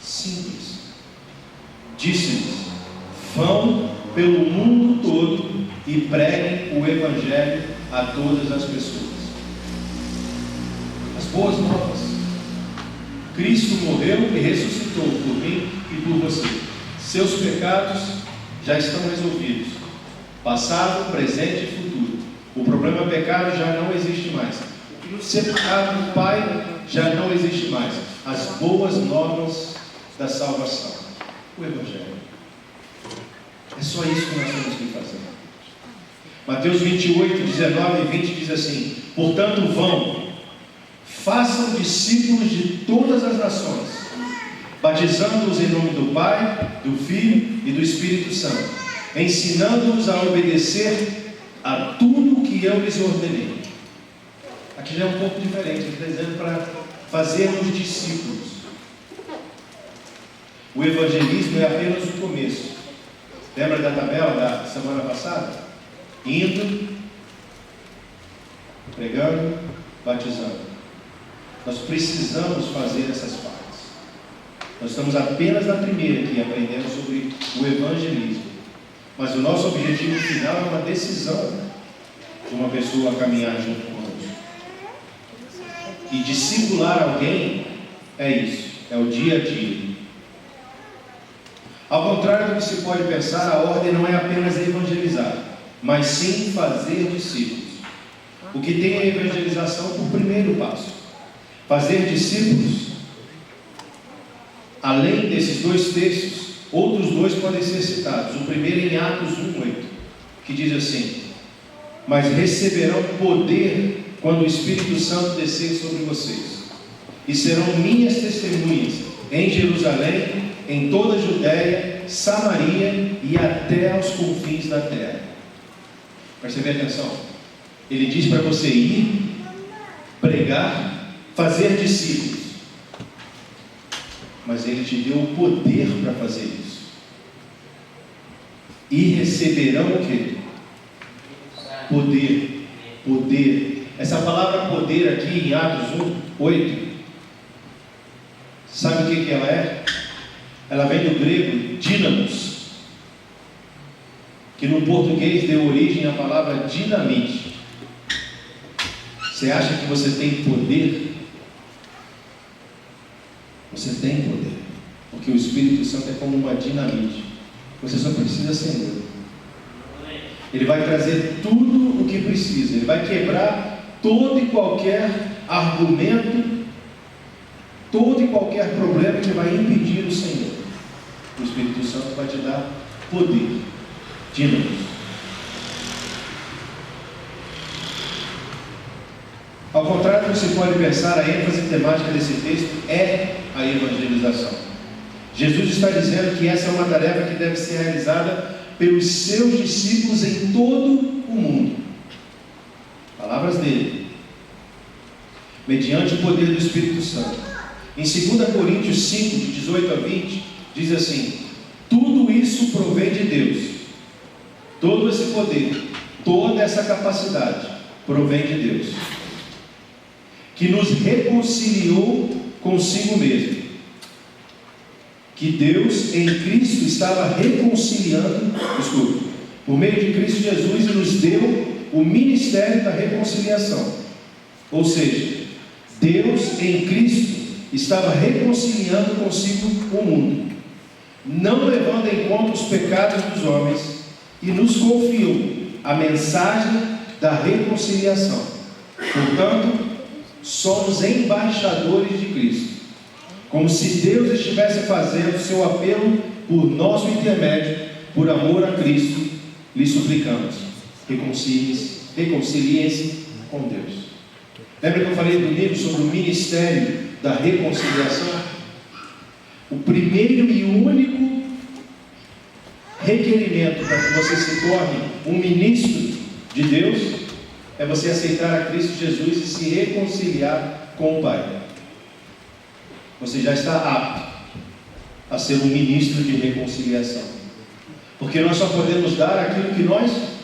Simples. Disse-lhes: vão pelo mundo todo e preguem o Evangelho a todas as pessoas. As boas novas. Cristo morreu e ressuscitou por mim e por você. Seus pecados já estão resolvidos. Passado, presente e futuro. O problema pecado já não existe mais. O que nos separava do Pai já não existe mais. As boas novas da salvação. O Evangelho. É só isso que nós temos que fazer. Mateus 28, 19 e 20 diz assim: portanto vão, façam discípulos de todas as nações, batizando-os em nome do Pai, do Filho e do Espírito Santo, ensinando-os a obedecer a tudo o que eu lhes ordenei. Aqui já é um pouco diferente, ele está dizendo para fazermos discípulos. O evangelismo é apenas o começo. Lembra da tabela da semana passada? Indo, pregando, batizando. Nós precisamos fazer essas partes. Nós estamos apenas na primeira aqui, aprendendo sobre o evangelismo. Mas o nosso objetivo final é uma decisão de uma pessoa caminhar junto conosco. E discipular alguém é isso, é o dia a dia. Ao contrário do que se pode pensar, a ordem não é apenas evangelizar, mas sim fazer discípulos. O que tem a evangelização por primeiro passo. Fazer discípulos, além desses dois textos, outros dois podem ser citados. O primeiro em Atos 1:8, que diz assim: mas receberão poder quando o Espírito Santo descer sobre vocês, e serão minhas testemunhas em Jerusalém, em toda a Judéia, Samaria e até aos confins da terra. Preste atenção. Ele diz para você ir, pregar, fazer discípulos. Mas Ele te deu o poder para fazer isso. E receberão o quê? Poder. Poder. Essa palavra poder aqui em Atos 1:8, sabe o que ela é? Ela vem do grego dínamos, que no português deu origem à palavra dinamite. Você acha que você tem poder? Você tem poder, porque o Espírito Santo é como uma dinamite. Você só precisa acender. Ele vai trazer tudo o que precisa. Ele vai quebrar todo e qualquer argumento, todo e qualquer problema que vai impedir o Senhor. O Espírito Santo vai te dar poder, dínamos. Ao contrário do que você pode pensar, a ênfase temática desse texto é a evangelização. Jesus está dizendo que essa é uma tarefa que deve ser realizada pelos seus discípulos em todo o mundo. Palavras dele. Mediante o poder do Espírito Santo. Em 2 Coríntios 5, de 18 a 20, diz assim: tudo isso provém de Deus. Todo esse poder, toda essa capacidade provém de Deus, que nos reconciliou consigo mesmo. Que Deus em Cristo estava reconciliando, por meio de Cristo Jesus, e nos deu o ministério da reconciliação. Ou seja, Deus em Cristo estava reconciliando consigo o mundo, não levando em conta os pecados dos homens, e nos confiou a mensagem da reconciliação. Portanto, somos embaixadores de Cristo, como se Deus estivesse fazendo seu apelo por nosso intermédio. Por amor a Cristo, lhe suplicamos: reconciliem-se com Deus. Lembra que eu falei do livro sobre o ministério da reconciliação? O primeiro e único requerimento para que você se torne um ministro de Deus é você aceitar a Cristo Jesus e se reconciliar com o Pai. Você já está apto a ser um ministro de reconciliação, porque nós só podemos dar aquilo que nós temos.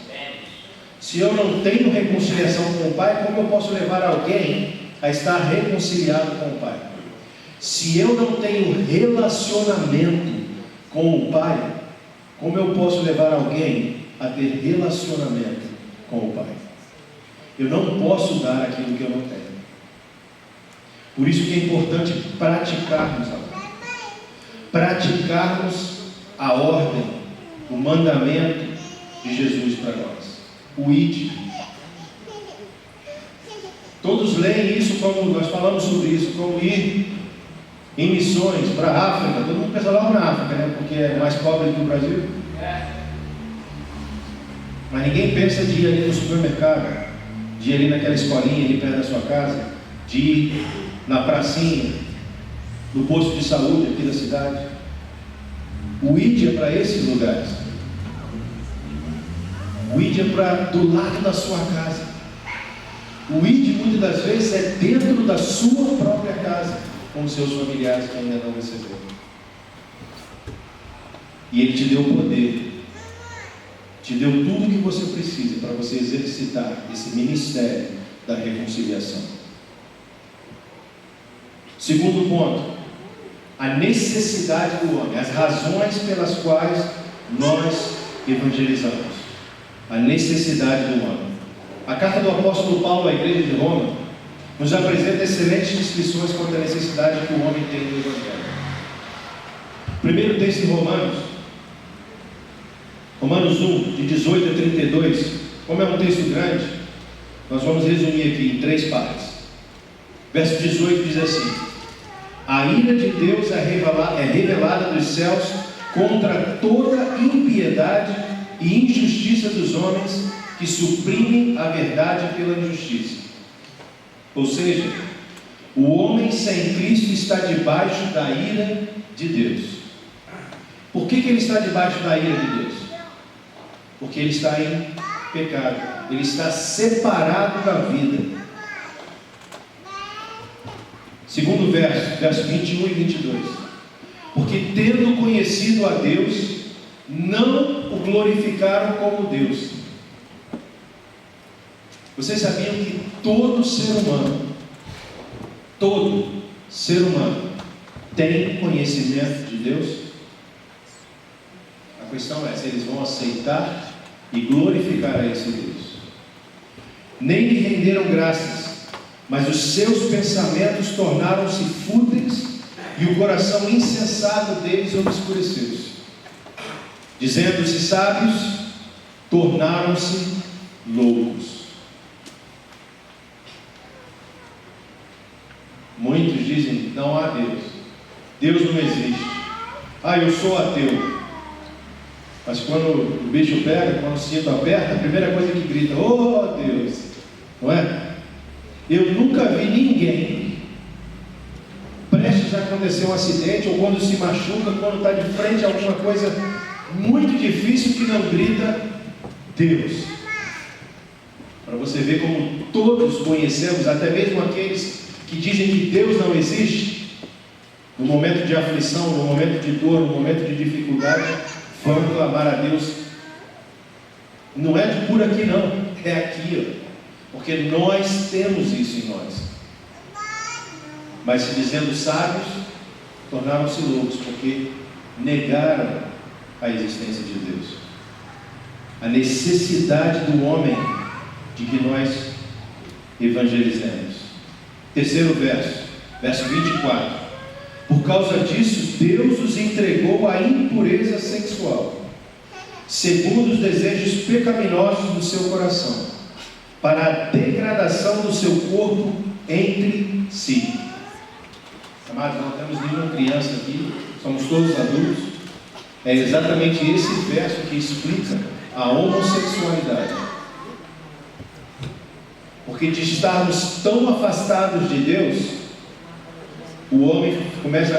Se eu não tenho reconciliação com o Pai, como eu posso levar alguém a estar reconciliado com o Pai? Se eu não tenho relacionamento com o Pai, como eu posso levar alguém a ter relacionamento com o Pai? Eu não posso dar aquilo que eu não tenho. Por isso que é importante praticarmos a ordem. Praticarmos a ordem, o mandamento de Jesus para nós. O ide. Todos leem isso como, nós falamos sobre isso, como ir em missões para a África. Todo mundo pensa logo na África, né? Porque é mais pobre que o Brasil. Mas ninguém pensa de ir ali no supermercado, de ir ali naquela escolinha ali perto da sua casa, de ir na pracinha, no posto de saúde aqui da cidade. O ide é para esses lugares. O ide é para do lado da sua casa. O ide muitas das vezes é dentro da sua própria casa, com os seus familiares que ainda não receberam. E Ele te deu o poder, te deu tudo o que você precisa para você exercitar esse ministério da reconciliação. Segundo ponto, a necessidade do homem, as razões pelas quais nós evangelizamos. A necessidade do homem. A carta do apóstolo Paulo à igreja de Roma nos apresenta excelentes descrições quanto à necessidade que o homem tem do evangelho. Primeiro texto em Romanos 1, de 18 a 32. Como é um texto grande, nós vamos resumir aqui em 3 partes. Verso 18 diz assim: a ira de Deus é revelada dos céus contra toda impiedade e injustiça dos homens que suprimem a verdade pela injustiça. Ou seja, o homem sem Cristo está debaixo da ira de Deus. Por que ele está debaixo da ira de Deus? Porque ele está em pecado, ele está separado da vida. Segundo verso 21 e 22. Porque tendo conhecido a Deus, não o glorificaram como Deus. Vocês sabiam que todo ser humano tem conhecimento de Deus? A questão é se eles vão aceitar e glorificar a esse Deus. Nem lhe renderam graças, mas os seus pensamentos tornaram-se fúteis e o coração insensato deles obscureceu-se. Dizendo-se sábios, tornaram-se loucos. Muitos dizem: não há Deus, Deus não existe. Eu sou ateu. Mas quando o bicho pega, quando o cinto aperta, a primeira coisa que grita: oh Deus, não é? Eu nunca vi ninguém prestes a acontecer um acidente, ou quando se machuca, quando está de frente a alguma coisa muito difícil, que não grita Deus. Para você ver como todos conhecemos, até mesmo aqueles que dizem que Deus não existe, no momento de aflição, no momento de dor, no momento de dificuldade, vão clamar a Deus. Não é de por aqui não, é aqui, porque nós temos isso em nós. Mas se dizendo sábios, tornaram-se loucos, porque negaram a existência de Deus. A necessidade do homem de que nós evangelizemos. Terceiro verso 24. Por causa disso, Deus os entregou à impureza sexual, segundo os desejos pecaminosos do seu coração, para a degradação do seu corpo entre si. Amados, não temos nenhuma criança aqui, somos todos adultos. É exatamente esse verso que explica a homossexualidade. Porque de estarmos tão afastados de Deus, o homem começa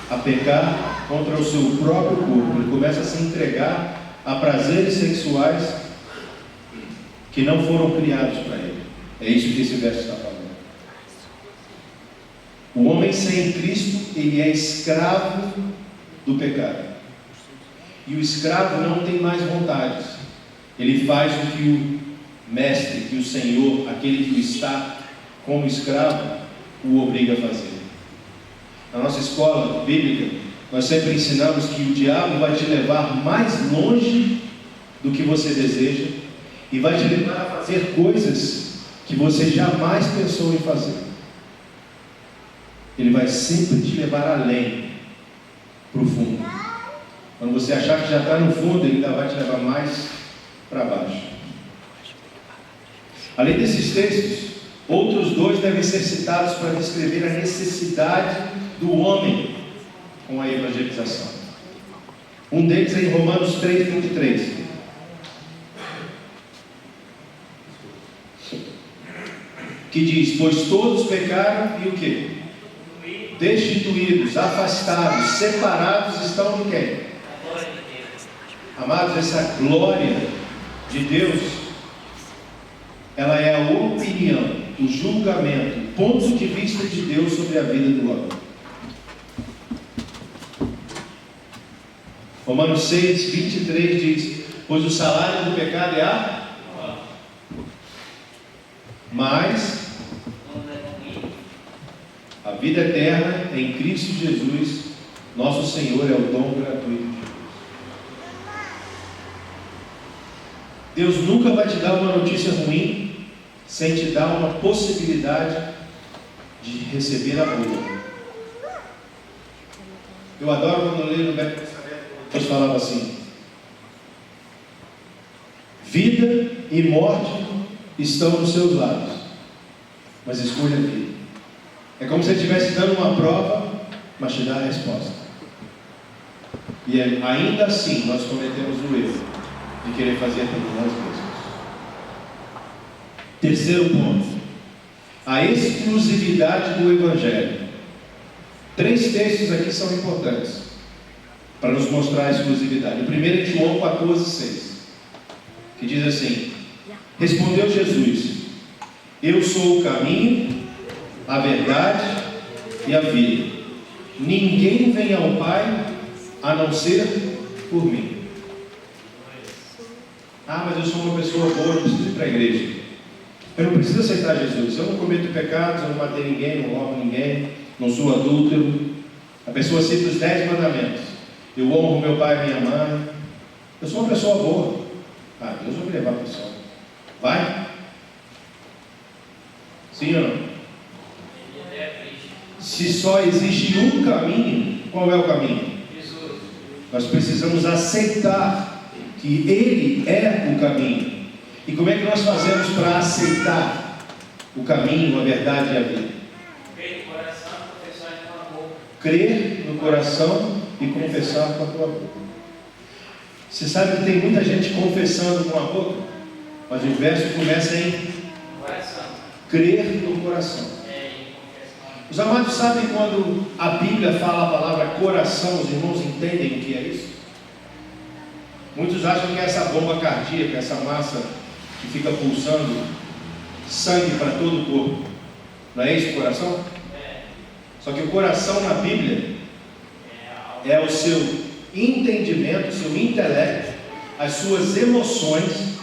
a pecar contra o seu próprio corpo. Ele começa a se entregar a prazeres sexuais que não foram criados para ele. É isso que esse verso está falando. O homem sem Cristo, ele é escravo do pecado. E o escravo não tem mais vontades. Ele faz o que o mestre, que o Senhor, aquele que o está como escravo, o obriga a fazer. Na nossa escola bíblica, nós sempre ensinamos que o diabo vai te levar mais longe do que você deseja e vai te levar a fazer coisas que você jamais pensou em fazer. Ele vai sempre te levar além, para o fundo. Quando você achar que já está no fundo, ele ainda vai te levar mais para baixo. Além desses textos, outros dois devem ser citados para descrever a necessidade do homem com a evangelização. Um deles é em Romanos 3:23. Que diz: pois todos pecaram e o quê? Destituídos, afastados, separados estão de quem? Amados, essa glória de Deus, ela é a opinião, o julgamento, o ponto de vista de Deus sobre a vida do homem. Romanos 6:23 diz: pois o salário do pecado é a morte, mas a vida eterna em Cristo Jesus, nosso Senhor, é o dom gratuito de Deus. Deus nunca vai te dar uma notícia ruim sem te dar uma possibilidade de receber a boa. Eu adoro quando eu leio no Velho Testamento, Deus falava assim: vida e morte estão nos seus lábios, mas escolha a vida. É como se ele estivesse dando uma prova, mas te dá a resposta. E ainda assim nós cometemos o erro de querer fazer tudo nós mesmos. Terceiro ponto: a exclusividade do Evangelho. 3 textos aqui são importantes para nos mostrar a exclusividade. O primeiro é João 14:6, que diz assim: respondeu Jesus: eu sou o caminho, a verdade e a vida. Ninguém vem ao Pai a não ser por mim. Ah, mas eu sou uma pessoa boa, não preciso ir para a igreja. Eu não preciso aceitar Jesus. Eu não cometo pecados, eu não matei ninguém, não roubo ninguém, não sou adúltero. A pessoa cita os 10 mandamentos. Eu honro meu pai e minha mãe. Eu sou uma pessoa boa. Ah, Deus vai me levar para o céu. Vai? Sim ou não? Se só existe um caminho, qual é o caminho? Jesus. Nós precisamos aceitar que Ele é o caminho. E como é que nós fazemos para aceitar o caminho, a verdade e a vida? Crer no coração e confessar com a tua boca. Você sabe que tem muita gente confessando com a boca, mas o verso começa em crer no coração. Os amados sabem quando a Bíblia fala a palavra coração, os irmãos entendem o que é isso? Muitos acham que é essa bomba cardíaca, essa massa que fica pulsando sangue para todo o corpo. Não é isso o coração? Só que o coração na Bíblia é o seu entendimento, o seu intelecto, as suas emoções,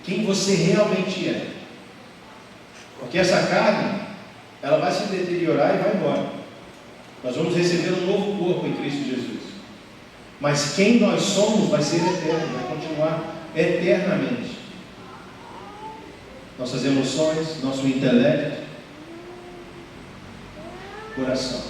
quem você realmente é. Porque essa carne, ela vai se deteriorar e vai embora. Nós vamos receber um novo corpo em Cristo Jesus. Mas quem nós somos vai ser eterno, vai continuar eternamente. Nossas emoções, nosso intelecto, coração.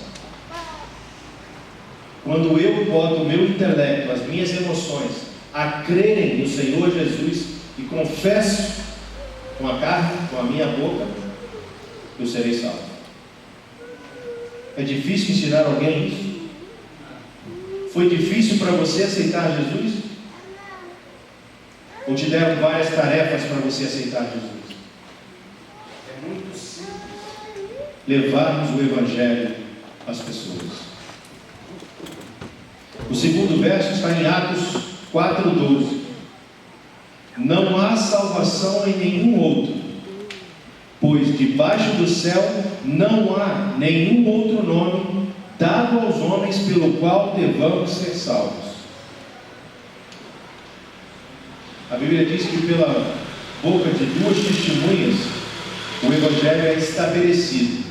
Quando eu boto o meu intelecto, as minhas emoções, a crerem no Senhor Jesus e confesso com a carne, com a minha boca, eu serei salvo. É difícil ensinar alguém isso? Foi difícil para você aceitar Jesus? Ou te deram várias tarefas para você aceitar Jesus? É muito simples levarmos o Evangelho às pessoas. O segundo verso está em Atos 4:12. Não há salvação em nenhum outro, pois debaixo do céu não há nenhum outro nome dado aos homens pelo qual devamos ser salvos. A Bíblia diz que pela boca de 2 testemunhas o Evangelho é estabelecido.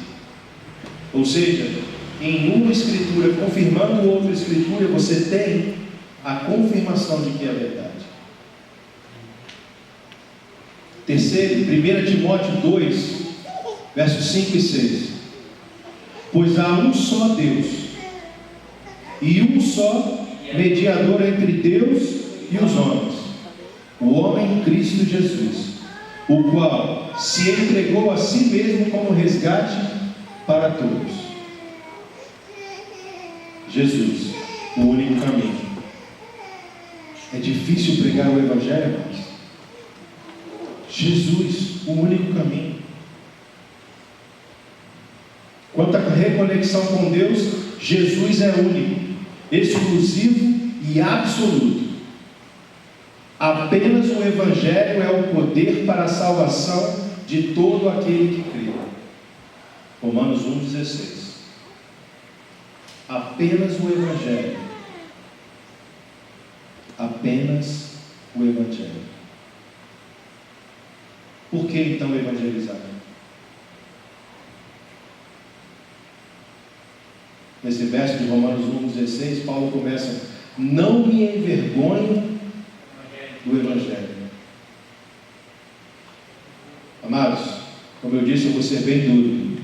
Ou seja, em uma escritura, confirmando outra escritura, você tem a confirmação de que é verdade. Terceiro, 1 Timóteo 2, versos 5 e 6. Pois há um só Deus, e um só mediador entre Deus e os homens, o homem Cristo Jesus, o qual se entregou a si mesmo como resgate para todos. Jesus, o único caminho. É difícil pregar o Evangelho, irmãos. Jesus, o único caminho. Quanto à reconexão com Deus, Jesus é único, exclusivo e absoluto. Apenas o Evangelho é o poder para a salvação de todo aquele que crê. Romanos 1,16. Apenas o Evangelho. Apenas o Evangelho. Por que então evangelizar? Nesse verso de Romanos 1,16, Paulo começa: não me envergonho do Evangelho. Amados, como eu disse, eu vou ser bem duro.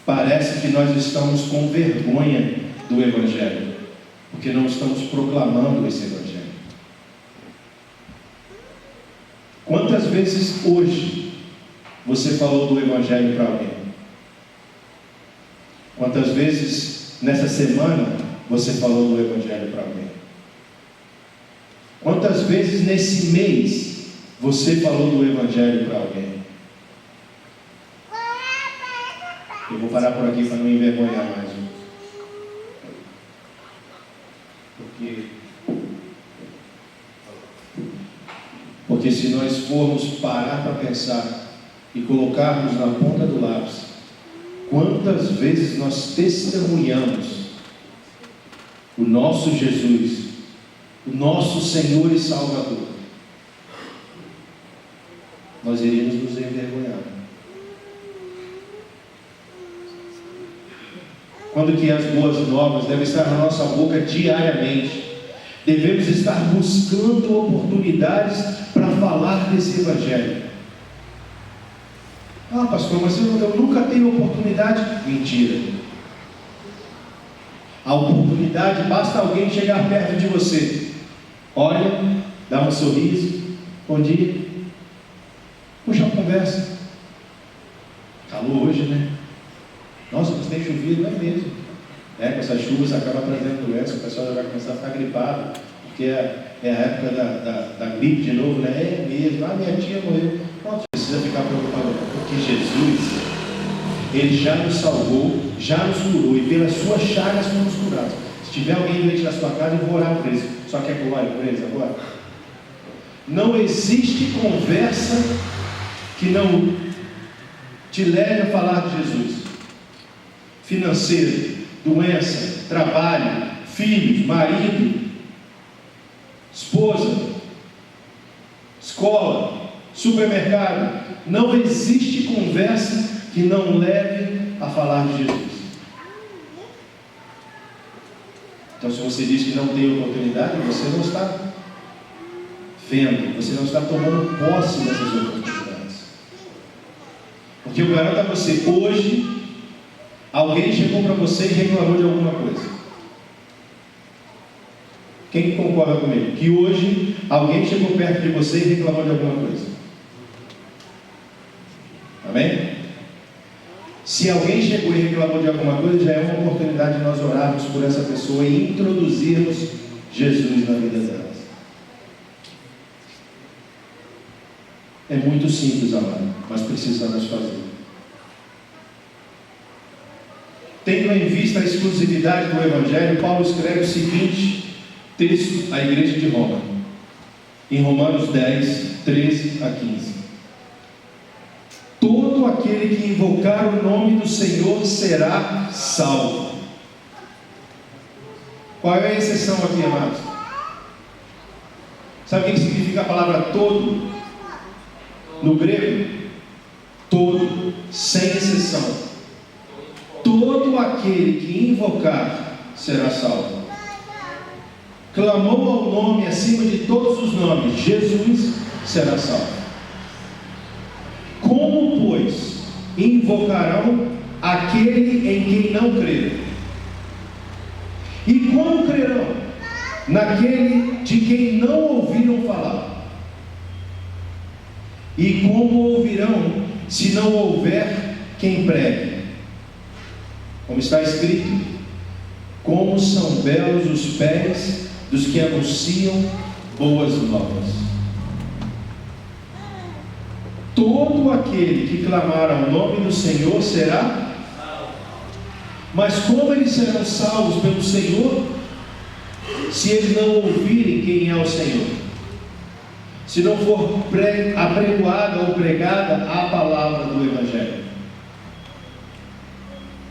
Parece que nós estamos com vergonha do Evangelho, porque não estamos proclamando esse Evangelho. Quantas vezes hoje você falou do Evangelho para alguém? Quantas vezes nessa semana você falou do Evangelho para alguém? Quantas vezes nesse mês você falou do Evangelho para alguém? Eu vou parar por aqui para não envergonhar mais. Porque se nós formos parar para pensar e colocarmos na ponta do lápis, quantas vezes nós testemunhamos o nosso Jesus, o nosso Senhor e Salvador, nós iríamos nos envergonhar. Quando que as boas novas devem estar na nossa boca diariamente. Devemos estar buscando oportunidades para falar desse Evangelho. Ah, pastor, mas eu nunca tenho oportunidade. Mentira. A oportunidade, basta alguém chegar perto de você. Olha, dá um sorriso, bom dia, puxa uma conversa. Calor hoje, né? Nossa, mas tem chovido, não é mesmo? Com essas chuvas acaba trazendo doença, o pessoal já vai começar a ficar gripado, porque é a época da gripe de novo, né? É mesmo, minha tia morreu. Não precisa ficar preocupado, porque Jesus, Ele já nos salvou, já nos curou, e pelas suas chagas fomos curados. Se tiver alguém doente na sua casa, eu vou orar por eles. Só quer que eu ore por eles agora? Não existe conversa que não te leve a falar de Jesus. Financeiro, doença, trabalho, filhos, marido, esposa, escola, supermercado. Não existe conversa que não leve a falar de Jesus. Então, se você diz que não tem oportunidade, você não está vendo, você não está tomando posse dessas oportunidades. Porque eu garanto a você, hoje alguém chegou para você e reclamou de alguma coisa. Quem concorda comigo? Que hoje alguém chegou perto de você e reclamou de alguma coisa. Amém? Se alguém chegou e reclamou de alguma coisa, já é uma oportunidade de nós orarmos por essa pessoa e introduzirmos Jesus na vida delas. É muito simples, amado, mas precisamos fazer. Tendo em vista a exclusividade do Evangelho, Paulo escreve o seguinte texto à igreja de Roma, em Romanos 10, 13 a 15. Todo aquele que invocar o nome do Senhor será salvo. Qual é a exceção aqui, amados? Sabe o que significa a palavra todo? No grego, todo, sem exceção. todo aquele que invocar será salvo. Clamou ao nome acima de todos os nomes, Jesus será salvo. Como, pois, invocarão aquele em quem não creram? E como crerão naquele de quem não ouviram falar? E como ouvirão se não houver quem pregue? Como está escrito: como são belos os pés dos que anunciam boas novas. Todo aquele que clamar ao nome do Senhor será salvo. Mas como eles serão salvos pelo Senhor, se eles não ouvirem quem é o Senhor? Se não for apregoada ou pregada a palavra do Evangelho?